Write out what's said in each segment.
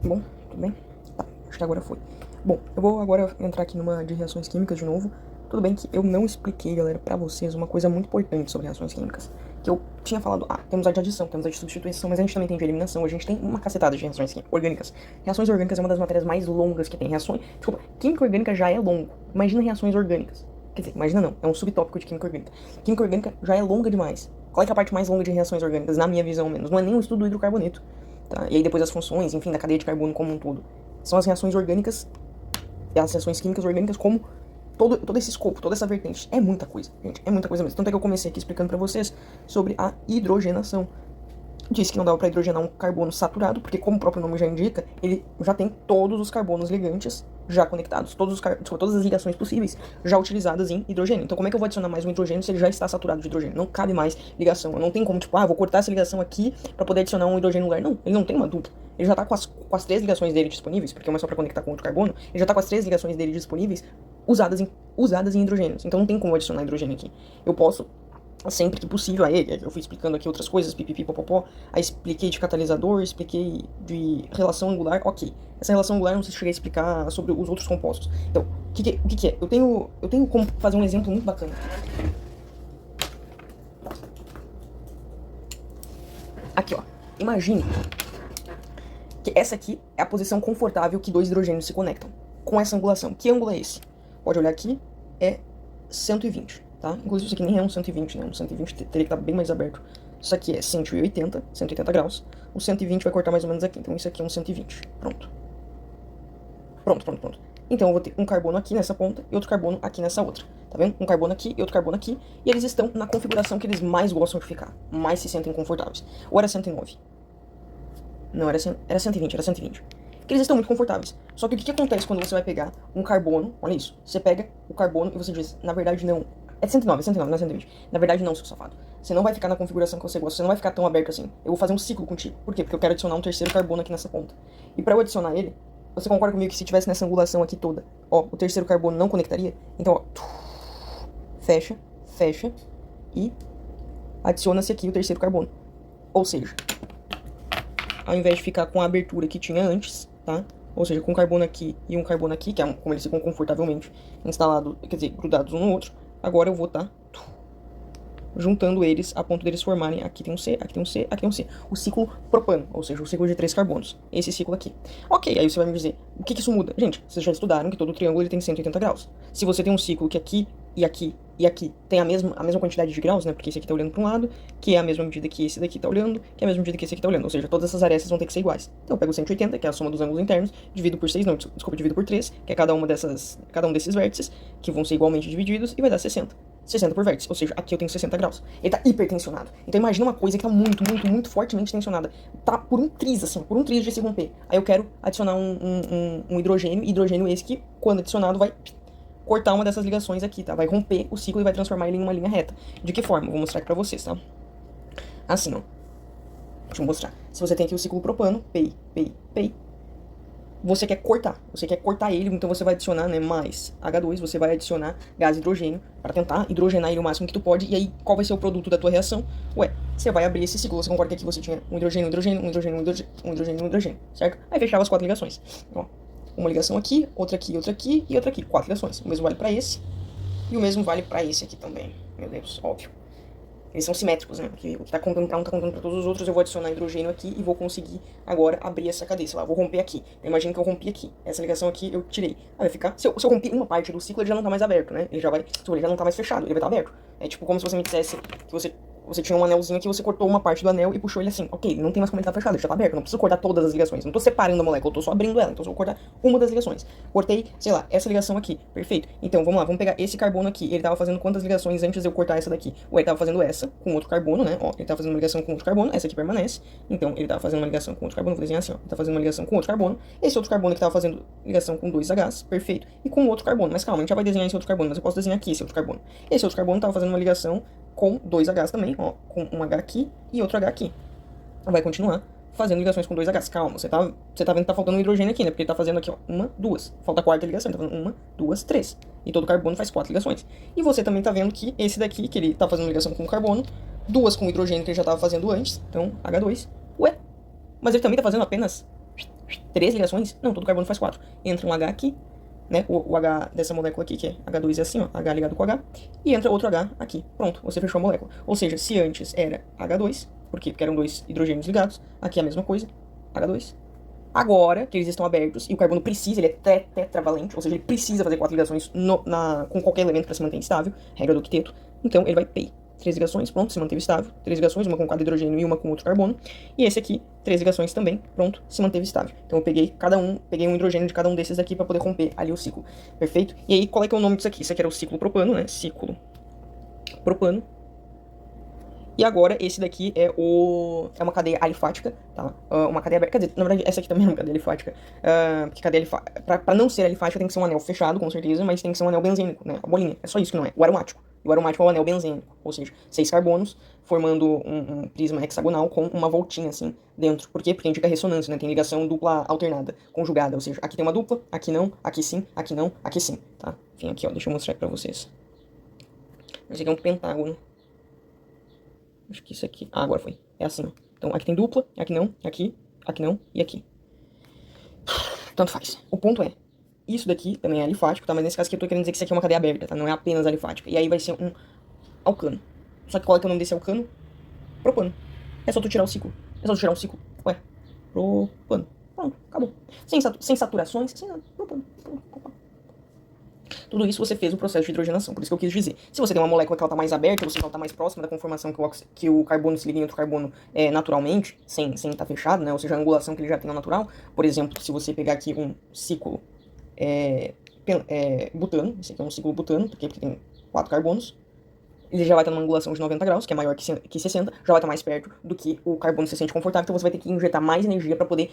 Bom, tudo bem? Tá, acho que agora foi. Bom, eu vou agora entrar aqui numa de reações químicas de novo. Tudo bem que eu não expliquei, galera, pra vocês uma coisa muito importante sobre reações químicas. Que eu tinha falado, temos a de adição, temos a de substituição, mas a gente também tem de eliminação, a gente tem uma cacetada de reações orgânicas. Reações orgânicas é uma das matérias mais longas que tem. Desculpa, química orgânica já é longo. Imagina reações orgânicas. Quer dizer, imagina não, é um subtópico de química orgânica. Química orgânica já é longa demais. Qual é, que é a parte mais longa de reações orgânicas, na minha visão, menos? Não é nem o estudo do hidrocarboneto. Tá? E aí depois as funções, enfim, da cadeia de carbono como um todo. São as reações orgânicas, as reações químicas orgânicas como todo esse escopo, toda essa vertente. É muita coisa, gente, é muita coisa mesmo. Tanto é que eu comecei aqui explicando pra vocês sobre a hidrogenação. Disse que não dava para hidrogenar um carbono saturado, porque como o próprio nome já indica, ele já tem todos os carbonos ligantes já conectados, todas as ligações possíveis já utilizadas em hidrogênio. Então como é que eu vou adicionar mais um hidrogênio se ele já está saturado de hidrogênio? Não cabe mais ligação. Eu não tenho como, tipo, vou cortar essa ligação aqui para poder adicionar um hidrogênio no lugar. Não, ele não tem uma dupla. Ele já está com as três ligações dele disponíveis, porque uma é só para conectar com outro carbono, ele já está com as três ligações dele disponíveis usadas em hidrogênios. Então não tem como adicionar hidrogênio aqui. Eu posso sempre que possível. Aí eu fui explicando aqui outras coisas, pipipi, popopó. Aí expliquei de catalisador, expliquei de relação angular. Ok, essa relação angular eu não sei se cheguei a explicar sobre os outros compostos. Então, o que é? Eu tenho como fazer um exemplo muito bacana. Aqui, ó. Imagine que essa aqui é a posição confortável que dois hidrogênios se conectam. Com essa angulação. Que ângulo é esse? Pode olhar aqui, é 120. Tá? Inclusive isso aqui nem é um 120, né? Um 120 teria que estar bem mais aberto. Isso aqui é 180 graus. O 120 vai cortar mais ou menos aqui. Então isso aqui é um 120. Pronto. Pronto. Então eu vou ter um carbono aqui nessa ponta e outro carbono aqui nessa outra. Tá vendo? Um carbono aqui e outro carbono aqui. E eles estão na configuração que eles mais gostam de ficar. Mais se sentem confortáveis. Ou era 109? Não, era 120. Porque eles estão muito confortáveis. Só que o que acontece quando você vai pegar um carbono? Olha isso. Você pega o carbono e você diz, na verdade não. É 109, não é 120. Na verdade não, seu safado. Você não vai ficar na configuração que você gosta, você não vai ficar tão aberto assim. Eu vou fazer um ciclo contigo. Por quê? Porque eu quero adicionar um terceiro carbono aqui nessa ponta. E pra eu adicionar ele, você concorda comigo que se tivesse nessa angulação aqui toda, o terceiro carbono não conectaria? Então, fecha e adiciona-se aqui o terceiro carbono. Ou seja, ao invés de ficar com a abertura que tinha antes, tá? Ou seja, com um carbono aqui e um carbono aqui, que é como eles ficam confortavelmente instalados, quer dizer, grudados um no outro, agora eu vou estar juntando eles a ponto deles formarem, aqui tem um C, aqui tem um C, aqui tem um C. O ciclo propano, ou seja, o ciclo de 3 carbonos. Esse ciclo aqui. Ok, aí você vai me dizer, o que isso muda? Gente, vocês já estudaram que todo triângulo ele tem 180 graus. Se você tem um ciclo que aqui e aqui e aqui tem a mesma quantidade de graus, né? Porque esse aqui tá olhando para um lado, que é a mesma medida que esse daqui tá olhando, que é a mesma medida que esse aqui tá olhando. Ou seja, todas essas arestas vão ter que ser iguais. Então eu pego 180, que é a soma dos ângulos internos, divido por 6, não, desculpa, divido por 3, que é cada um desses vértices, que vão ser igualmente divididos, e vai dar 60. 60 por vértice, ou seja, aqui eu tenho 60 graus. Ele tá hipertensionado. Então imagina uma coisa que tá muito fortemente tensionada. Tá por um triz, assim, por um triz de se romper. Aí eu quero adicionar um hidrogênio esse que, quando adicionado, vai cortar uma dessas ligações aqui, tá? Vai romper o ciclo e vai transformar ele em uma linha reta. De que forma? Vou mostrar aqui pra vocês, tá? Assim, ó. Deixa eu mostrar. Se você tem aqui o ciclo propano, PEI, você quer cortar ele, então você vai adicionar, né, mais H2, você vai adicionar gás hidrogênio para tentar hidrogenar ele o máximo que tu pode, e aí qual vai ser o produto da tua reação? Você vai abrir esse ciclo, você concorda que aqui você tinha um hidrogênio, um hidrogênio, certo? Aí fechava as 4 ligações, ó, uma ligação aqui, outra aqui e outra aqui, 4 ligações, o mesmo vale para esse, e o mesmo vale para esse aqui também, meu Deus, óbvio. Eles são simétricos, né? Porque o que tá contando pra um tá contando pra todos os outros. Eu vou adicionar hidrogênio aqui e vou conseguir agora abrir essa cadeia. Sei lá, vou romper aqui. Eu imagino que eu rompi aqui. Essa ligação aqui eu tirei. Aí vai ficar... Se eu romper uma parte do ciclo, ele já não tá mais aberto, né? Ele já não tá mais fechado, ele vai estar aberto. É tipo como se você me dissesse que você tinha um anelzinho aqui, você cortou uma parte do anel e puxou ele assim. Ok, não tem mais como ele tá fechado, ele já tá aberto. Eu não preciso cortar todas as ligações. Não tô separando a molécula, eu tô só abrindo ela. Então eu vou cortar uma das ligações. Cortei, sei lá, essa ligação aqui. Perfeito. Então vamos lá, vamos pegar esse carbono aqui. Ele tava fazendo quantas ligações antes de eu cortar essa daqui? Ele tava fazendo essa com outro carbono, né? Ó, ele tava fazendo uma ligação com outro carbono. Essa aqui permanece. Então ele tava fazendo uma ligação com outro carbono. Vou desenhar assim, ó. Ele tá fazendo uma ligação com outro carbono. Esse outro carbono que tava fazendo ligação com 2Hs. Perfeito. E com outro carbono. Mas calma, a gente já vai desenhar esse outro carbono. Mas eu posso desenhar aqui esse outro carbono. Esse outro carbono tava fazendo uma ligação com 2Hs também, ó, com um H aqui e outro H aqui. Vai continuar fazendo ligações com 2Hs. Calma, você tá vendo que tá faltando um hidrogênio aqui, né? Porque ele tá fazendo aqui, ó, 1, 2. Falta a quarta ligação, ele tá fazendo 1, 2, 3. E todo carbono faz 4 ligações. E você também tá vendo que esse daqui, que ele tá fazendo ligação com o carbono, 2 com o hidrogênio que ele já tava fazendo antes, então H2. Mas ele também tá fazendo apenas 3 ligações? Não, todo carbono faz 4. Entra um H aqui, né? O H dessa molécula aqui, que é H2 é assim, ó, H ligado com H, e entra outro H aqui. Pronto, você fechou a molécula. Ou seja, se antes era H2, por quê? Porque eram 2 hidrogênios ligados, aqui é a mesma coisa, H2. Agora que eles estão abertos e o carbono precisa, ele é tetravalente, ou seja, ele precisa fazer 4 ligações com qualquer elemento para se manter estável, regra do octeto. Então ele vai ter 3 ligações, pronto, se manteve estável. 3 ligações, uma com cada hidrogênio e uma com outro carbono. E esse aqui, 3 ligações também, pronto, se manteve estável. Então eu peguei um hidrogênio de cada um desses aqui para poder romper ali o ciclo, perfeito? E aí, qual é que é o nome disso aqui? Isso aqui era o ciclo propano, né? Ciclo propano. E agora, esse daqui é uma cadeia alifática, tá? Uma cadeia aberta. Quer dizer, na verdade, essa aqui também é uma cadeia alifática. Porque cadeia alifática, pra não ser alifática, tem que ser um anel fechado, com certeza, mas tem que ser um anel benzênico, né? A bolinha. É só isso que não é. O aromático. E o aromático é o anel benzênico. Ou seja, 6 carbonos formando um prisma hexagonal com uma voltinha, assim, dentro. Por quê? Porque indica ressonância, né? Tem ligação dupla alternada, conjugada. Ou seja, aqui tem uma dupla, aqui não, aqui sim, aqui não, aqui sim, tá? Enfim, aqui, ó. Deixa eu mostrar aqui pra vocês. Esse aqui é um pentágono. Acho que isso aqui... Ah, agora foi. É assim, ó. Então, aqui tem dupla, aqui não e aqui. Tanto faz. O ponto é, isso daqui também é alifático, tá? Mas nesse caso aqui eu tô querendo dizer que isso aqui é uma cadeia aberta, tá? Não é apenas alifática. E aí vai ser um alcano. Só que qual é que é o nome desse alcano? Propano. É só tu tirar o ciclo. É só tu tirar um ciclo. Ué, propano. Pronto, acabou. Sem saturações, sem nada. Propano. Tudo isso você fez o processo de hidrogenação, por isso que eu quis dizer. Se você tem uma molécula que ela tá mais aberta, ou seja, ela tá mais próxima da conformação que o carbono se liga em outro carbono naturalmente, sem estar fechado, né? Ou seja, a angulação que ele já tem ao natural. Por exemplo, se você pegar aqui um ciclo butano, esse aqui é um ciclo butano, porque tem 4 carbonos, ele já vai estar numa angulação de 90 graus, que é maior que 60, já vai estar mais perto do que o carbono se sente confortável, então você vai ter que injetar mais energia para poder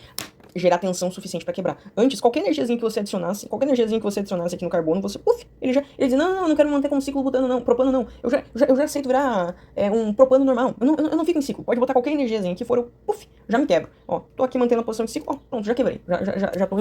gerar tensão suficiente para quebrar. Antes, qualquer energiazinha que você adicionasse aqui no carbono, você, ele diz, não, eu não quero manter como ciclo butano não, propano não, eu já aceito virar um propano normal, eu não fico em ciclo, pode botar qualquer energiazinha que for, eu, já me quebro, ó, tô aqui mantendo a posição de ciclo, ó, pronto, já quebrei, já tô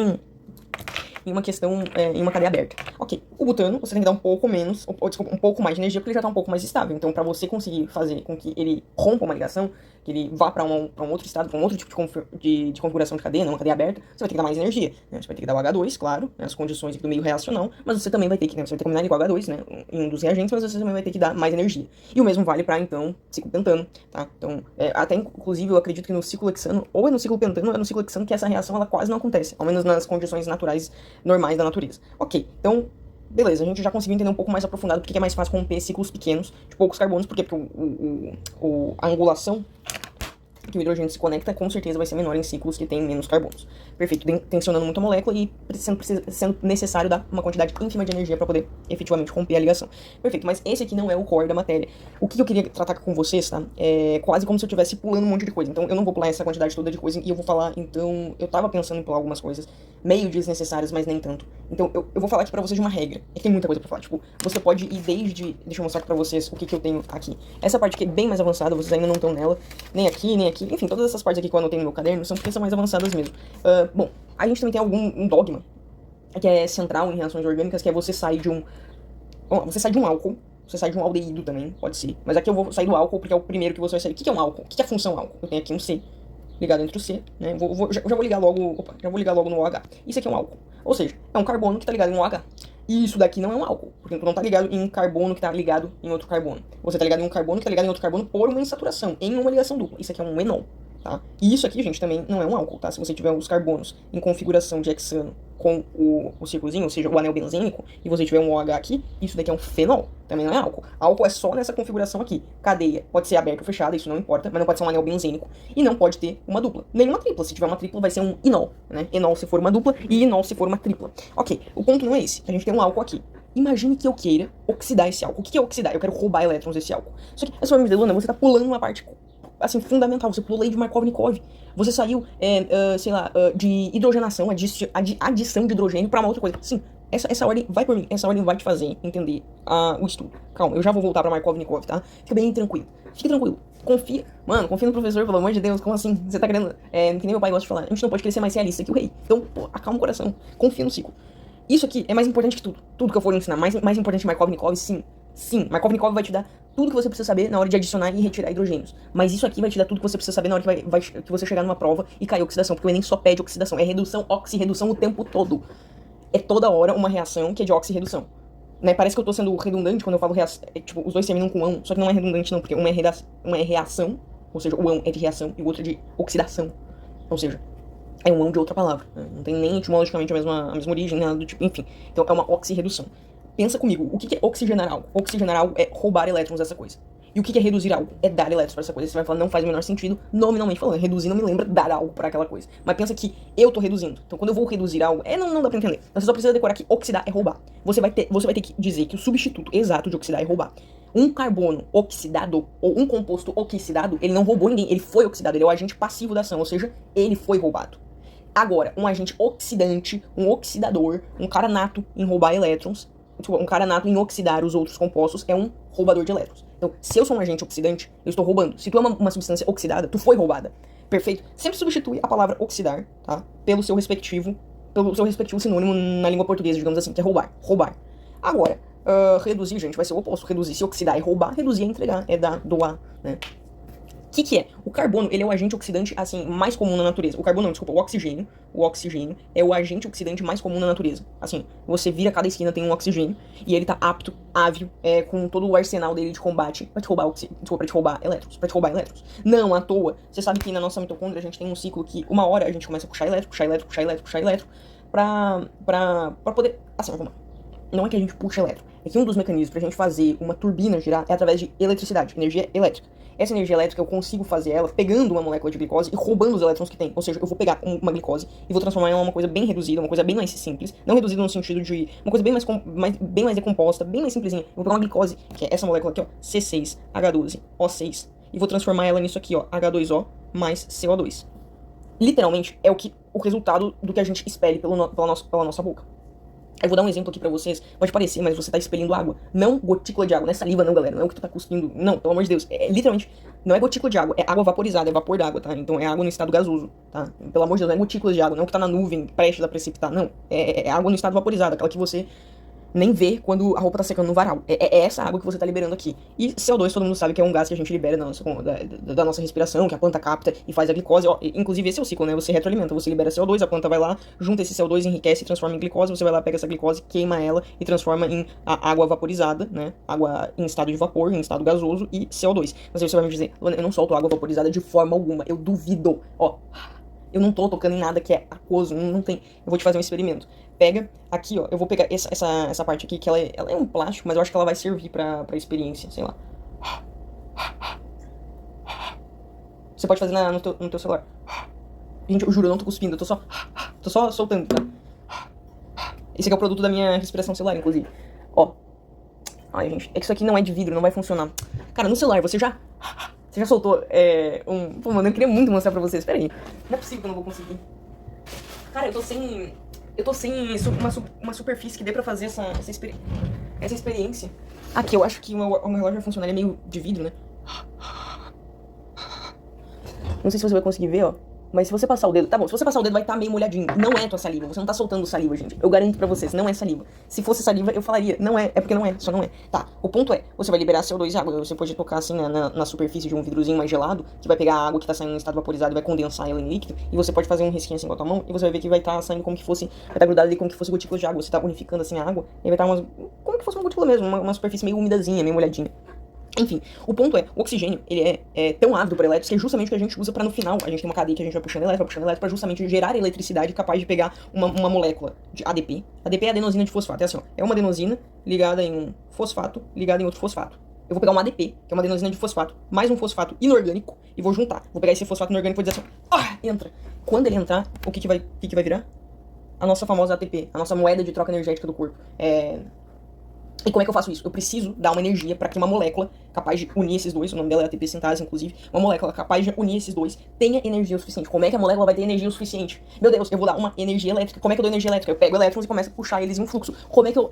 em uma questão, em uma cadeia aberta. Ok, o butano, você tem que dar um pouco menos, desculpa, um pouco mais de energia, porque ele já está um pouco mais estável. Então, para você conseguir fazer com que ele rompa uma ligação, que ele vá para um outro estado, para um outro tipo de configuração de cadeia, não uma cadeia aberta, você vai ter que dar mais energia. Né? Você vai ter que dar o H2, claro, né, as condições do meio reacional, mas você também vai ter que, né, você vai ter que combinar ele com o H2, né, em um dos reagentes, mas você também vai ter que dar mais energia. E o mesmo vale para, então, ciclo pentano, tá? Então, até inclusive eu acredito que no ciclo hexano, ou é no ciclo pentano, ou é no ciclo hexano, que essa reação ela quase não acontece, ao menos nas condições naturais normais da natureza. Ok, então, beleza, a gente já conseguiu entender um pouco mais aprofundado porque é mais fácil romper ciclos pequenos de poucos carbonos, porque a angulação que o hidrogênio se conecta, com certeza vai ser menor em ciclos que tem menos carbonos. Perfeito, tensionando muito a molécula e sendo necessário dar uma quantidade ínfima de energia para poder efetivamente romper a ligação. Perfeito, mas esse aqui não é o core da matéria. O que eu queria tratar com vocês, tá? É quase como se eu estivesse pulando um monte de coisa. Então eu não vou pular essa quantidade toda de coisa e eu vou falar, então, eu tava pensando em pular algumas coisas meio desnecessárias, mas nem tanto. Então eu vou falar aqui pra vocês de uma regra. É que tem muita coisa pra falar, tipo, você pode ir desde... Deixa eu mostrar aqui pra vocês o que eu tenho aqui. Essa parte aqui é bem mais avançada, vocês ainda não estão nela, nem aqui, nem aqui. Enfim, todas essas partes aqui que eu anotei no meu caderno são porque são mais avançadas mesmo. Bom, a gente também tem um dogma que é central em reações orgânicas, que é você sair de um... Bom, você sai de um álcool, você sai de um aldeído também, pode ser. Mas aqui eu vou sair do álcool porque é o primeiro que você vai sair. O que é um álcool? O que é a função álcool? Eu tenho aqui um C ligado entre o C, né? Já vou ligar logo... Opa, já vou ligar logo no OH. Isso aqui é um álcool. Ou seja, é um carbono que tá ligado em um OH. E isso daqui não é um álcool, porque tu não tá ligado em um carbono que tá ligado em outro carbono. Você tá ligado em um carbono que tá ligado em outro carbono por uma insaturação, em uma ligação dupla. Isso aqui é um enol. Tá? E isso aqui, gente, também não é um álcool, tá? Se você tiver os carbonos em configuração de hexano com o círculozinho, ou seja, o anel benzênico, e você tiver um OH aqui, isso daqui é um fenol, também não é álcool. Álcool é só nessa configuração aqui. Cadeia pode ser aberta ou fechada, isso não importa, mas não pode ser um anel benzênico. E não pode ter uma dupla, nem uma tripla. Se tiver uma tripla, vai ser um enol, né? Enol se for uma dupla e enol se for uma tripla. Ok, o ponto não é esse. A gente tem um álcool aqui. Imagine que eu queira oxidar esse álcool. O que é oxidar? Eu quero roubar elétrons desse álcool. Só que a sua de Luna, você tá pulando uma parte assim, fundamental. Você pulou a lei de Markov-Nikov. Você saiu, de hidrogenação, adição de hidrogênio pra uma outra coisa. Sim, essa ordem vai por mim. Essa ordem vai te fazer entender o estudo. Calma, eu já vou voltar pra Markov-Nikov, tá? Fica bem tranquilo. Fique tranquilo. Confia. Mano, confia no professor, pelo amor de Deus. Como assim? Você tá querendo... que nem meu pai gosta de falar. A gente não pode querer ser mais realista que o rei. Então, pô, acalma o coração. Confia no ciclo. Isso aqui é mais importante que tudo. Tudo que eu for ensinar. Mais importante que Markov-Nikov, sim. Sim, Markov-Nikov vai te dar tudo que você precisa saber na hora de adicionar e retirar hidrogênios. Mas isso aqui vai te dar tudo que você precisa saber na hora que você chegar numa prova e cair oxidação, porque o Enem só pede oxidação, é redução, oxirredução o tempo todo. É toda hora uma reação que é de oxirredução. Né? Parece que eu tô sendo redundante quando eu falo reação, tipo, os dois terminam com ão, só que não é redundante não, porque uma é reação, ou seja, o ão é de reação e o outro é de oxidação. Ou seja, é um ão de outra palavra. Né? Não tem nem etimologicamente a mesma origem, nada do tipo, enfim. Então é uma oxirredução. Pensa comigo, o que é oxigenar algo? Oxigenar algo é roubar elétrons dessa coisa. E o que é reduzir algo? É dar elétrons para essa coisa. Você vai falar, não faz o menor sentido, nominalmente falando. Reduzir não me lembra dar algo para aquela coisa. Mas pensa que eu tô reduzindo. Então quando eu vou reduzir algo, não dá pra entender. Você só precisa decorar que oxidar é roubar. Você vai ter que dizer que o substituto exato de oxidar é roubar. Um carbono oxidado, ou um composto oxidado, ele não roubou ninguém, ele foi oxidado, ele é o agente passivo da ação, ou seja, ele foi roubado. Agora, um agente oxidante, um oxidador, um cara nato em roubar elétrons, um cara nato em oxidar os outros compostos, é um roubador de elétrons. Então, se eu sou um agente oxidante, eu estou roubando. Se tu é uma substância oxidada, tu foi roubada. Perfeito? Sempre substitui a palavra oxidar, tá? Pelo seu respectivo sinônimo na língua portuguesa, digamos assim, que é roubar. Roubar. Agora, reduzir, gente, vai ser o oposto. Reduzir, se oxidar é roubar, reduzir é entregar, é dar, doar, né? O que é? O carbono, ele é o agente oxidante, assim, mais comum na natureza. O carbono não, desculpa, o oxigênio. O oxigênio é o agente oxidante mais comum na natureza. Assim, você vira cada esquina tem um oxigênio e ele tá apto, ávido, com todo o arsenal dele de combate pra te roubar elétrons, pra te roubar elétrons. Não à toa. Você sabe que na nossa mitocôndria a gente tem um ciclo que uma hora a gente começa a puxar elétron, pra poder... Assim, vamos lá. Não é que a gente puxa elétron. É que um dos mecanismos pra gente fazer uma turbina girar é através de eletricidade, energia elétrica. Essa energia elétrica eu consigo fazer ela pegando uma molécula de glicose e roubando os elétrons que tem. Ou seja, eu vou pegar uma glicose e vou transformar ela em uma coisa bem reduzida, uma coisa bem mais simples. Não reduzida no sentido de uma coisa bem mais decomposta, bem mais simplesinha. Eu vou pegar uma glicose, que é essa molécula aqui, ó, C6H12O6, e vou transformar ela nisso aqui, ó, H2O mais CO2. Literalmente é o resultado do que a gente expele pela nossa boca. Eu vou dar um exemplo aqui pra vocês, pode parecer, mas você tá expelindo água. Não gotícula de água, não é saliva não, galera, não é o que tu tá cuspindo, não, pelo amor de Deus. Literalmente, não é gotícula de água, é água vaporizada, é vapor d'água, tá? Então é água no estado gasoso, tá? Pelo amor de Deus, não é gotícula de água, não é o que tá na nuvem, prestes a precipitar, não. É água no estado vaporizado, aquela que você nem vê quando a roupa tá secando no varal. É essa água que você tá liberando aqui. E CO2, todo mundo sabe que é um gás que a gente libera da nossa respiração, que a planta capta e faz a glicose. Ó, inclusive, esse é o ciclo, né? Você retroalimenta, você libera CO2, a planta vai lá, junta esse CO2, enriquece e transforma em glicose. Você vai lá, pega essa glicose, queima ela e transforma em água vaporizada, né? Água em estado de vapor, em estado gasoso e CO2. Mas aí você vai me dizer, Luana, eu não solto água vaporizada de forma alguma. Eu duvido. Ó, eu não tô tocando em nada que é aquoso, não tem. Eu vou te fazer um experimento. Pega aqui, ó, eu vou pegar essa parte aqui, que ela é um plástico, mas eu acho que ela vai servir pra experiência, sei lá. Você pode fazer no teu celular. Gente, eu juro, eu não tô cuspindo, eu tô só soltando, tá? Esse aqui é o produto da minha respiração celular, inclusive. Ó. Ai, gente, é que isso aqui não é de vidro, não vai funcionar. Cara, no celular, você já soltou Pô, mano, eu queria muito mostrar pra vocês, pera aí. Não é possível que eu não vou conseguir. Cara, eu tô sem uma superfície que dê pra fazer essa experiência. Aqui, eu acho que o meu relógio vai funcionar, ele é meio de vidro, né? Não sei se você vai conseguir ver, ó. Mas se você passar o dedo... Tá bom, se você passar o dedo vai estar meio molhadinho. Não é tua saliva, você não tá soltando saliva, gente. Eu garanto pra vocês, não é saliva. Se fosse saliva, eu falaria. Não é, porque não é, só não é. Tá, o ponto é, você vai liberar CO2 e água. Você pode tocar assim na superfície de um vidrozinho mais gelado, que vai pegar a água que tá saindo em estado vaporizado e vai condensar ela em líquido. E você pode fazer um risquinho assim com a tua mão, e você vai ver que vai estar saindo como que fosse... Vai estar grudado ali como que fosse gotículas de água. Você tá unificando assim a água, e vai estar como que fosse uma gotícula mesmo, uma superfície meio umidazinha, meio molhadinha. Enfim, o ponto é, o oxigênio, ele é tão ávido para elétrons que é justamente o que a gente usa para no final, a gente tem uma cadeia que a gente vai puxando elétron para justamente gerar eletricidade capaz de pegar uma molécula de ADP. ADP é adenosina de fosfato, é assim, ó, é uma adenosina ligada em um fosfato, ligada em outro fosfato. Eu vou pegar uma ADP, que é uma adenosina de fosfato, mais um fosfato inorgânico, e vou juntar. Vou pegar esse fosfato inorgânico e vou dizer assim, entra. Quando ele entrar, o que vai virar? A nossa famosa ATP, a nossa moeda de troca energética do corpo. E como é que eu faço isso? Eu preciso dar uma energia para que uma molécula capaz de unir esses dois, o nome dela é ATP sintase, inclusive, uma molécula capaz de unir esses dois tenha energia o suficiente. Como é que a molécula vai ter energia o suficiente? Meu Deus, eu vou dar uma energia elétrica. Como é que eu dou energia elétrica? Eu pego elétrons e começo a puxar eles em um fluxo.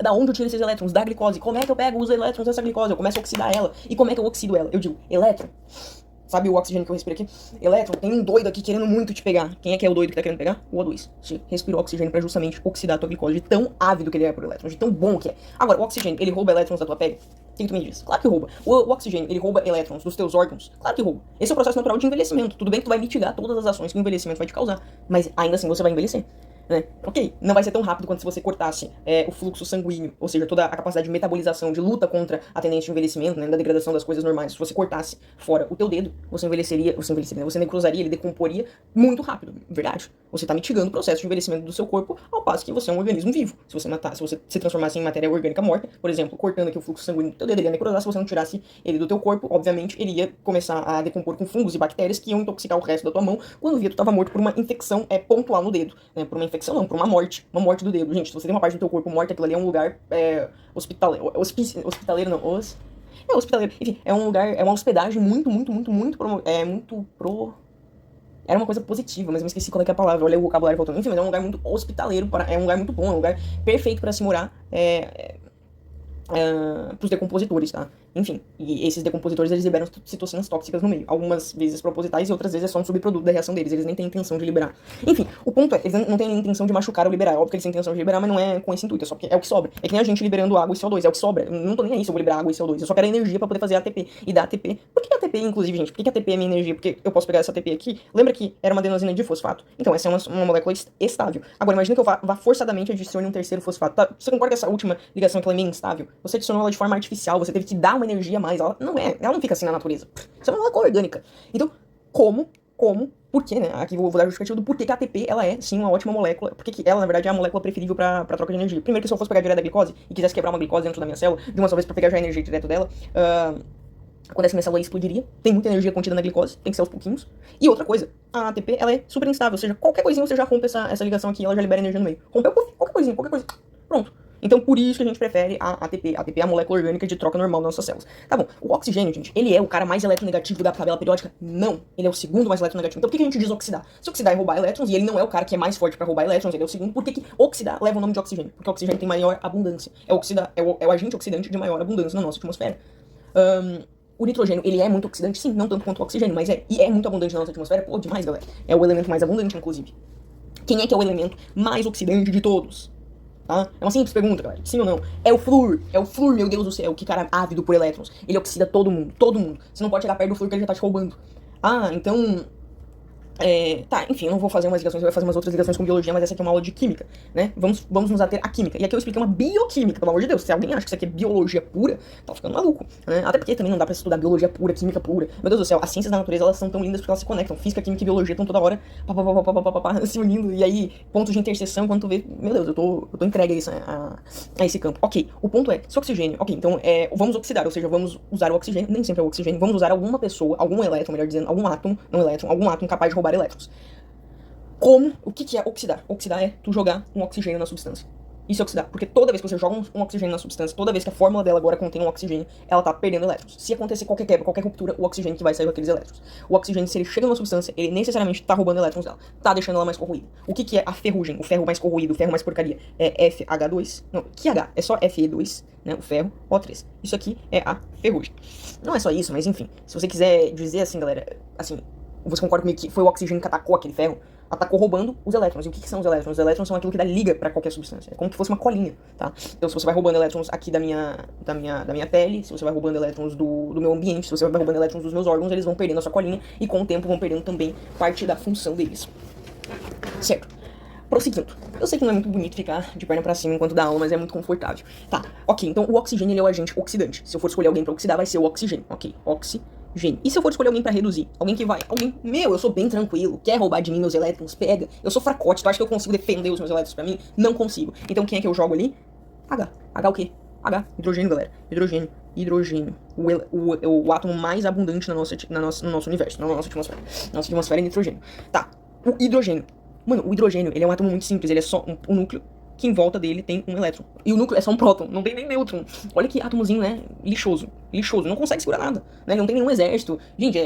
Da onde eu tiro esses elétrons? Da glicose. Como é que eu pego os elétrons dessa glicose? Eu começo a oxidar ela. E como é que eu oxido ela? Eu digo, elétron, Sabe o oxigênio que eu respiro aqui? Elétron, tem um doido aqui querendo muito te pegar. Quem é o doido que tá querendo pegar? O O2. Você respirou oxigênio pra justamente oxidar a tua glicose, de tão ávido que ele é por elétrons, de tão bom que é. Agora, o oxigênio, ele rouba elétrons da tua pele? O que tu me diz? Claro que rouba. O oxigênio, ele rouba elétrons dos teus órgãos? Claro que rouba. Esse é o processo natural de envelhecimento. Tudo bem que tu vai mitigar todas as ações que o envelhecimento vai te causar, mas ainda assim você vai envelhecer. Né? Ok, não vai ser tão rápido quanto se você cortasse o fluxo sanguíneo, ou seja, toda a capacidade de metabolização, de luta contra a tendência de envelhecimento, né, da degradação das coisas normais. Se você cortasse fora o teu dedo, você necrosaria, ele decomporia muito rápido, verdade? Você está mitigando o processo de envelhecimento do seu corpo, ao passo que você é um organismo vivo. Se você se transformasse em matéria orgânica morta, por exemplo, cortando aqui o fluxo sanguíneo do teu dedo, ele ia necrosar. Se você não tirasse ele do teu corpo, obviamente, ele ia começar a decompor com fungos e bactérias que iam intoxicar o resto da tua mão, quando via tu estava morto por uma infecção pontual no dedo, né, por uma infecção não, por uma morte do dedo. Gente, se você tem uma parte do teu corpo morta, aquilo ali é um lugar hospitaleiro, hospitaleiro. Enfim, é um lugar, é uma hospedagem era uma coisa positiva, mas eu me esqueci qual é que é a palavra, olha o vocabulário voltando. Enfim, mas é um lugar muito hospitaleiro, é um lugar muito bom, é um lugar perfeito para se morar, pros decompositores, tá? Enfim, e esses decompositores, eles liberam citocinas tóxicas no meio. Algumas vezes propositais e outras vezes é só um subproduto da reação deles. Eles nem têm intenção de liberar. Enfim, o ponto é, eles não têm intenção de machucar ou liberar. É óbvio que eles têm intenção de liberar, mas não é com esse intuito. É só porque é o que sobra. É que nem a gente liberando água e CO2. É o que sobra. Eu não tô nem aí se eu vou liberar água e CO2. Eu só quero energia pra poder fazer ATP. E da ATP... Por que ATP, inclusive, gente? Por que ATP é minha energia? Porque eu posso pegar essa ATP aqui. Lembra que era uma adenosina de fosfato? Então, essa é uma molécula estável. Agora, imagina que eu vá forçadamente adicione um terceiro fosfato. Tá? Você concorda que essa última ligação que ela é meio instável? Você adicionou ela de forma artificial. Você teve que dar uma energia a mais. Ela não fica assim na natureza. Isso é uma molécula orgânica. Então, por que, né? Aqui vou dar a justificativa do porquê que a ATP, ela é, sim, uma ótima molécula. Porque que ela, na verdade, é a molécula preferível pra troca de energia. Primeiro que se eu fosse pegar direto da glicose e quisesse quebrar uma glicose dentro da minha célula, de uma só vez pra pegar já a energia direto dela, acontece que minha célula explodiria. Tem muita energia contida na glicose, tem que ser aos pouquinhos. E outra coisa, a ATP, ela é super instável. Ou seja, qualquer coisinha você já rompe essa ligação aqui, ela já libera energia no meio. Rompeu, qualquer coisinha. Pronto. Então, por isso que a gente prefere a ATP. A ATP é a molécula orgânica de troca normal das nossas células. Tá bom, o oxigênio, gente, ele é o cara mais eletronegativo da tabela periódica? Não. Ele é o segundo mais eletronegativo. Então, por que a gente diz oxidar? Se oxidar é roubar elétrons, e ele não é o cara que é mais forte pra roubar elétrons, ele é o segundo, por que oxidar leva o nome de oxigênio? Porque o oxigênio tem maior abundância. É o agente oxidante de maior abundância na nossa atmosfera. O nitrogênio, ele é muito oxidante? Sim, não tanto quanto o oxigênio, mas é muito abundante na nossa atmosfera. Pô, demais, galera. É o elemento mais abundante, inclusive. Quem é que é o elemento mais oxidante de todos? Tá? É uma simples pergunta, galera. Sim ou não? É o flúor. Meu Deus do céu. Que cara ávido por elétrons. Ele oxida todo mundo. Você não pode chegar perto do flúor que ele já tá te roubando. Então... Tá, enfim, eu não vou fazer umas ligações, eu vou fazer umas outras ligações com biologia, mas essa aqui é uma aula de química, né? Vamos nos ater à química. E aqui eu expliquei uma bioquímica, pelo amor de Deus. Se alguém acha que isso aqui é biologia pura, tá ficando maluco, né? Até porque também não dá pra estudar biologia pura, química pura. Meu Deus do céu, as ciências da natureza, elas são tão lindas porque elas se conectam. Física, química e biologia estão toda hora se unindo. E aí, pontos de interseção, quando tu vê... Meu Deus, eu tô entregue a esse campo. Ok, o ponto é, se oxigênio... Ok, então, vamos oxidar, ou seja, vamos usar o oxigênio, nem sempre é o oxigênio, vamos usar alguma pessoa, algum elétron, melhor dizendo, algum átomo, não elétron, algum átomo capaz de roubar elétrons. O que é oxidar? Oxidar é tu jogar um oxigênio na substância. Isso é oxidar, porque toda vez que você joga um oxigênio na substância, toda vez que a fórmula dela agora contém um oxigênio, ela tá perdendo elétrons. Se acontecer qualquer quebra, qualquer ruptura, o oxigênio que vai sair com aqueles elétrons. O oxigênio, se ele chega numa substância, ele necessariamente tá roubando elétrons dela, tá deixando ela mais corroída. O que é a ferrugem? O ferro mais corroído, o ferro mais porcaria? É FH2? Não, que H? É só Fe2, né? O ferro, O3. Isso aqui é a ferrugem. Não é só isso, mas enfim, se você quiser dizer assim, galera, assim, você concorda comigo que foi o oxigênio que atacou aquele ferro? Atacou roubando os elétrons. E o que são os elétrons? Os elétrons são aquilo que dá liga pra qualquer substância. É como se fosse uma colinha, tá? Então, se você vai roubando elétrons aqui da minha pele, se você vai roubando elétrons do meu ambiente, se você vai roubando elétrons dos meus órgãos, eles vão perdendo a sua colinha e com o tempo vão perdendo também parte da função deles. Certo. Prosseguindo. Eu sei que não é muito bonito ficar de perna pra cima enquanto dá aula, mas é muito confortável. Tá, ok. Então, o oxigênio, ele é o agente oxidante. Se eu for escolher alguém pra oxidar, vai ser o oxigênio. Ok, oxigênio. E se eu for escolher alguém pra reduzir? Eu sou bem tranquilo, quer roubar de mim meus elétrons? Pega. Eu sou fracote, tu acha que eu consigo defender os meus elétrons pra mim? Não consigo. Então quem é que eu jogo ali? H. H o quê? H. Hidrogênio, galera. Hidrogênio. O átomo mais abundante no nosso universo, na nossa atmosfera. Nossa atmosfera é nitrogênio. Tá. O hidrogênio. Mano, o hidrogênio, ele é um átomo muito simples, ele é só um núcleo que em volta dele tem um elétron. E o núcleo é só um próton, não tem nem nêutron. Olha que átomozinho, né? Lixoso, não consegue segurar nada, né? Ele não tem nenhum exército. Gente,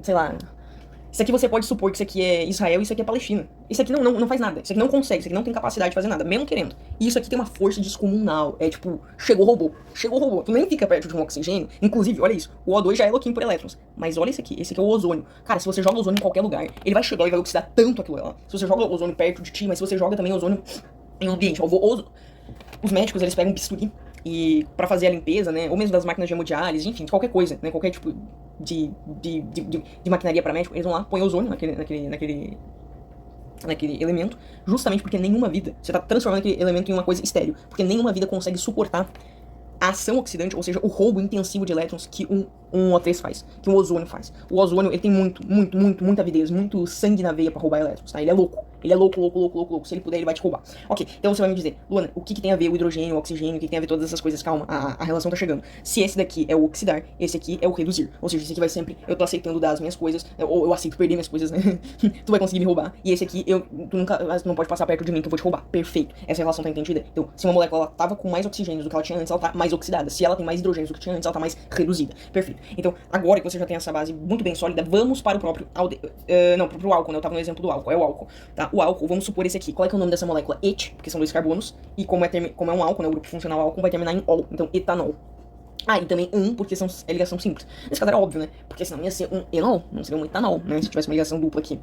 sei lá... Isso aqui você pode supor que isso aqui é Israel e isso aqui é Palestina. Isso aqui não faz nada. Isso aqui não consegue. Isso aqui não tem capacidade de fazer nada, mesmo querendo. E isso aqui tem uma força descomunal. É tipo, chegou robô. Chegou robô. Tu nem fica perto de um oxigênio. Inclusive, olha isso. O O2 já é louquinho por elétrons. Mas olha esse aqui. Esse aqui é o ozônio. Cara, se você joga ozônio em qualquer lugar, ele vai chegar e vai oxidar tanto aquilo lá. Se você joga ozônio perto de ti, mas se você joga também ozônio em um ambiente. Os médicos, eles pegam um bisturi e pra fazer a limpeza, né? Ou mesmo das máquinas de hemodiálise, enfim, de qualquer coisa, né? Qualquer tipo de maquinaria para médico, eles vão lá, põem ozônio naquele elemento, justamente porque nenhuma vida, você tá transformando aquele elemento em uma coisa estéril, porque nenhuma vida consegue suportar a ação oxidante, ou seja, o roubo intensivo de elétrons que um O3 faz, que um ozônio faz. O ozônio, ele tem muita avidez, muito sangue na veia pra roubar elétrons, tá? Ele é louco. Ele é louco. Se ele puder, ele vai te roubar. Ok, então você vai me dizer, Luana, o que tem a ver o hidrogênio, o oxigênio, o que tem a ver todas essas coisas? Calma, a relação tá chegando. Se esse daqui é o oxidar, esse aqui é o reduzir. Ou seja, esse aqui vai sempre, eu tô aceitando dar as minhas coisas, ou eu aceito perder minhas coisas, né? Tu vai conseguir me roubar. E esse aqui, tu não pode passar perto de mim que eu vou te roubar. Perfeito. Essa relação tá entendida? Então, se uma molécula ela tava com mais oxigênios do que ela tinha antes, ela tá mais oxidada. Se ela tem mais hidrogênios do que tinha antes, ela tá mais reduzida. Perfeito. Então, agora que você já tem essa base muito bem sólida, vamos para o próprio pro álcool, né? Eu tava no exemplo do álcool. É o álcool, tá? O álcool, vamos supor esse aqui. Qual é que é o nome dessa molécula? Et, porque são dois carbonos. E como é um álcool, né? O grupo funcional álcool vai terminar em ol. Então, etanol. Ah, e também porque é ligação simples. Nesse caso era óbvio, né? Porque senão ia ser um enol, não seria um etanol, né? Se tivesse uma ligação dupla aqui.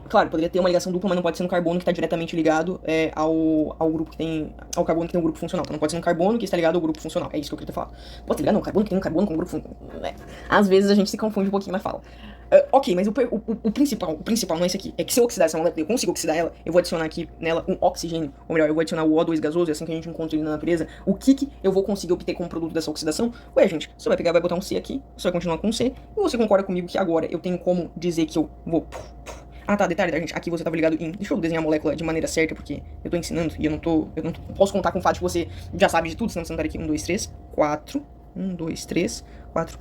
Claro, poderia ter uma ligação dupla, mas não pode ser no carbono que está diretamente ligado ao grupo que tem. Ao carbono que tem um grupo funcional. Então não pode ser um carbono que está ligado ao grupo funcional. É isso que eu queria ter falado. Pode ser ligado, não, carbono que tem um carbono com um grupo funcional. Às vezes a gente se confunde um pouquinho na fala. Ok, mas o principal não é esse aqui. É que se eu oxidar essa molécula, eu consigo oxidar ela, eu vou adicionar aqui nela um oxigênio. Ou melhor, eu vou adicionar o O2 gasoso, é assim que a gente encontra ele na natureza. O que eu vou conseguir obter como produto dessa oxidação? Ué, gente, você vai pegar, vai botar um C aqui, você vai continuar com um C, e você concorda comigo que agora eu tenho como dizer que eu vou. Ah, tá, detalhe, gente, aqui você tava ligado em... Deixa eu desenhar a molécula de maneira certa, porque eu tô ensinando e eu não posso contar com o fato de que você já sabe de tudo, senão você não estaria aqui. 1, 2, 3, 4. 1, 2, 3, 4.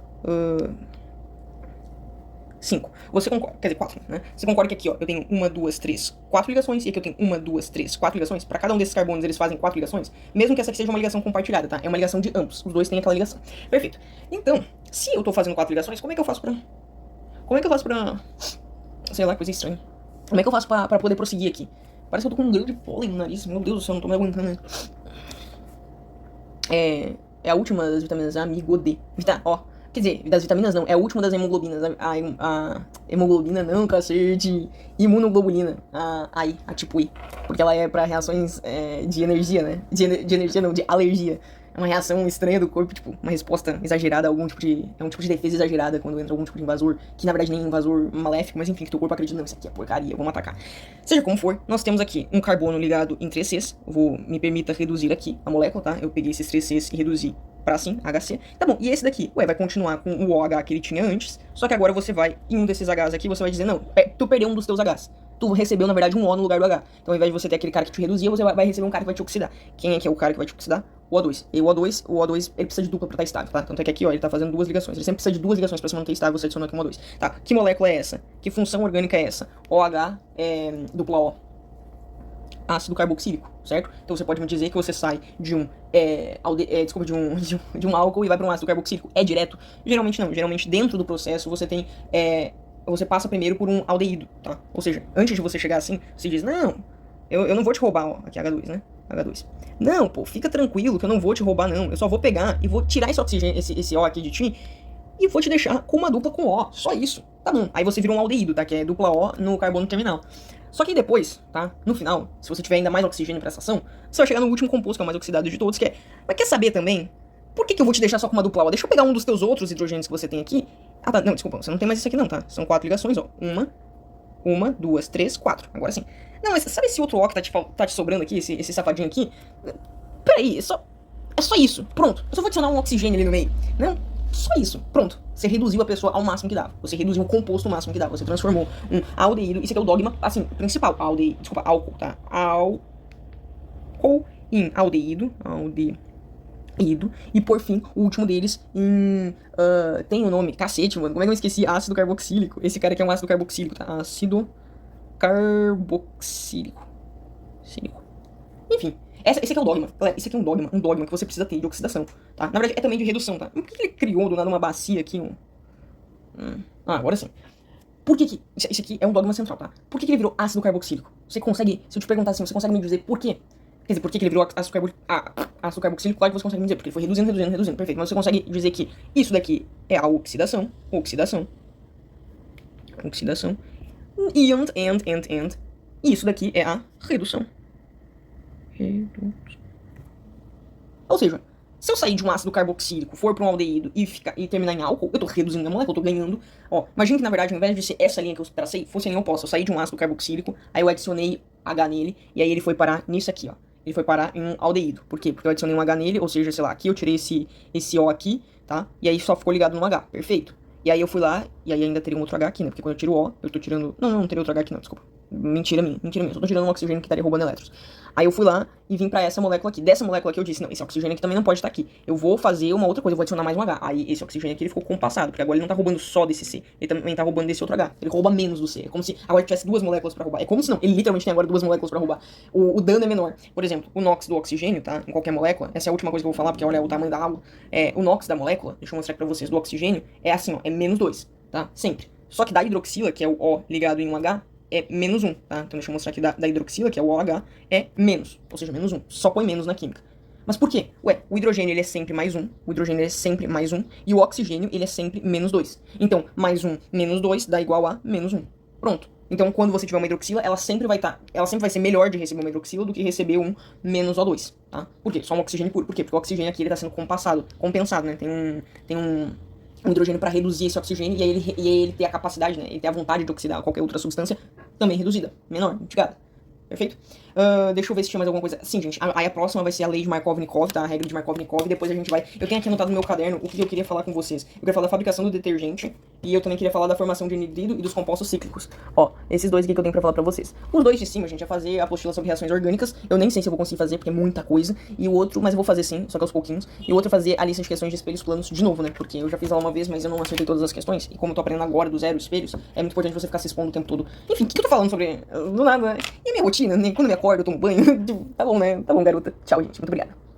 5. Você concorda, quer dizer, 4, né? Você concorda que aqui, ó, eu tenho 1, 2, 3, 4 ligações, e aqui eu tenho 1, 2, 3, 4 ligações. Pra cada um desses carbonos, eles fazem 4 ligações, mesmo que essa aqui seja uma ligação compartilhada, tá? É uma ligação de ambos, os dois têm aquela ligação. Perfeito. Então, se eu tô fazendo 4 ligações, como é que eu faço pra... Sei lá, coisa estranha. Como é que eu faço pra poder prosseguir aqui? Parece que eu tô com um grande pólen no nariz. Meu Deus do céu, eu não tô me aguentando. É a última das vitaminas A, amigo D. Quer dizer, das vitaminas não, é a última das hemoglobinas. A hemoglobina não, cacete. Imunoglobulina. A tipo I. Porque ela é pra reações de energia, né? De energia não, de alergia. É uma reação estranha do corpo, tipo, uma resposta exagerada a algum tipo de... É um tipo de defesa exagerada quando entra algum tipo de invasor, que na verdade nem é um invasor maléfico, mas enfim, que teu corpo acredita, não, isso aqui é porcaria, vamos atacar. Seja como for, nós temos aqui um carbono ligado em 3 Cs, me permita reduzir aqui a molécula, tá? Eu peguei esses 3 Cs e reduzi pra assim, HC. Tá bom, e esse daqui, vai continuar com o OH que ele tinha antes, só que agora você vai, em um desses Hs aqui, você vai dizer, não, tu perdeu um dos teus Hs. Tu recebeu, na verdade, um O no lugar do H. Então, ao invés de você ter aquele cara que te reduzia, você vai receber um cara que vai te oxidar. Quem é que é o cara que vai te oxidar? O O2. E o O2, ele precisa de dupla pra estar estável, tá? Tanto é que aqui, ó, ele tá fazendo 2 ligações. Ele sempre precisa de 2 ligações pra se manter estável, você adicionou aqui um O2. Tá, que molécula é essa? Que função orgânica é essa? OH, dupla O. Ácido carboxílico, certo? Então você pode me dizer que você sai de um de um álcool e vai para um ácido carboxílico. É direto? Geralmente não. Geralmente dentro do processo você tem você passa primeiro por um aldeído, tá? Ou seja, antes de você chegar assim, você diz, não, eu não vou te roubar, ó, aqui H2, né? H2. Não, pô, fica tranquilo que eu não vou te roubar, não. Eu só vou pegar e vou tirar esse oxigênio, esse O aqui de ti e vou te deixar com uma dupla com O, só isso. Tá bom. Aí você vira um aldeído, tá? Que é dupla O no carbono terminal. Só que depois, tá? No final, se você tiver ainda mais oxigênio pra essa ação, você vai chegar no último composto, que é o mais oxidado de todos, que é... Mas quer saber também? Por que eu vou te deixar só com uma dupla O? Deixa eu pegar um dos teus outros hidrogênios que você tem aqui. Ah, tá. Não, desculpa. Você não tem mais isso aqui não, tá? São 4 ligações, ó. 1, 2, 3, 4. Agora sim. Não, mas sabe esse outro O que tá te sobrando aqui? Esse safadinho aqui? Peraí, é só isso. Pronto. Eu só vou adicionar um oxigênio ali no meio. Não? Só isso. Pronto. Você reduziu a pessoa ao máximo que dava. Você reduziu o composto ao máximo que dava. Você transformou um aldeído. Isso aqui é o dogma, assim, principal. Álcool, tá? Álcool em aldeído. E por fim, o último deles tem o nome, cacete, mano, como é que eu esqueci? Ácido carboxílico. Esse cara aqui é um ácido carboxílico, tá? Ácido carboxílico. Enfim, esse aqui é o dogma. Esse aqui é um dogma que você precisa ter de oxidação, tá? Na verdade, é também de redução, tá? Por que ele criou do nada uma bacia aqui? Agora sim. Por que que... Isso aqui é um dogma central, tá? Por que que ele virou ácido carboxílico? Você consegue... Se eu te perguntar assim, você consegue me dizer por quê? Quer dizer, por que que ele virou ácido carboxílico? Claro que você consegue me dizer, porque ele foi reduzindo, perfeito. Mas você consegue dizer que isso daqui é a oxidação. And. E isso daqui é a redução. Ou seja, se eu sair de um ácido carboxílico, for para um aldeído e terminar em álcool, eu tô reduzindo a molécula, eu tô ganhando. Ó, imagina que na verdade, ao invés de ser essa linha que eu tracei, fosse a linha oposta. Eu saí de um ácido carboxílico, aí eu adicionei H nele, e aí ele foi parar nisso aqui, ó. Ele foi parar em um aldeído. Por quê? Porque eu adicionei um H nele, ou seja, sei lá, aqui eu tirei esse O aqui, tá? E aí só ficou ligado no H, perfeito. E aí eu fui lá, e aí ainda teria um outro H aqui, né? Porque quando eu tiro o O, eu tô tirando... Não teria outro H aqui não, desculpa. Mentira minha. Só tô tirando um oxigênio que estaria roubando elétrons. Aí eu fui lá e vim pra essa molécula aqui. Dessa molécula aqui eu disse, não, esse oxigênio aqui também não pode estar aqui. Eu vou fazer uma outra coisa, eu vou adicionar mais um H. Aí esse oxigênio aqui ele ficou compassado, porque agora ele não tá roubando só desse C. Ele também tá roubando desse outro H. Ele rouba menos do C. É como se agora tivesse duas moléculas pra roubar. É como se não, ele literalmente tem agora duas moléculas pra roubar. O dano é menor. Por exemplo, o NOx do oxigênio, tá? Em qualquer molécula. Essa é a última coisa que eu vou falar, porque olha o tamanho da água. O NOx da molécula, deixa eu mostrar aqui pra vocês, do oxigênio, é assim, ó, é menos 2, tá? Sempre. Só que da hidroxila, que é o O ligado em um H, é menos 1, tá? Então deixa eu mostrar aqui da hidroxila, que é o OH, é menos, ou seja, menos 1. Só põe menos na química. Mas por quê? Ué, o hidrogênio ele é sempre mais 1, e o oxigênio ele é sempre menos 2. Então, mais 1 menos 2 dá igual a menos 1. Pronto. Então, quando você tiver uma hidroxila, ela sempre vai ser melhor de receber uma hidroxila do que receber um menos O2, tá? Por quê? Só um oxigênio puro. Por quê? Porque o oxigênio aqui ele tá sendo compensado, né? Tem um hidrogênio para reduzir esse oxigênio e aí ele tem a capacidade, né? Ele tem a vontade de oxidar qualquer outra substância também reduzida, menor, mitigada. Perfeito? Deixa eu ver se tinha mais alguma coisa. Sim, gente. Aí a próxima vai ser a lei de Markov-Nikov, tá? A regra de Markov-Nikov. Depois a gente vai... Eu tenho aqui anotado no meu caderno o que eu queria falar com vocês. Eu queria falar da fabricação do detergente. E eu também queria falar da formação de anidrido e dos compostos cíclicos. Ó, esses dois aqui que eu tenho pra falar pra vocês. Os dois de cima, gente, é fazer a apostila sobre reações orgânicas. Eu nem sei se eu vou conseguir fazer, porque é muita coisa. E o outro, mas eu vou fazer sim, só que aos pouquinhos. E o outro é fazer a lista de questões de espelhos planos de novo, né? Porque eu já fiz ela uma vez, mas eu não acertei todas as questões. E como eu tô aprendendo agora do zero espelhos, é muito importante você ficar se expondo o tempo todo. Enfim, o que eu tô falando sobre... Do nada, né? E a minha rotina, né? Quando eu me acordo, eu tomo banho. Tá bom, né? Tá bom, garota. Tchau, gente. Muito obrigado.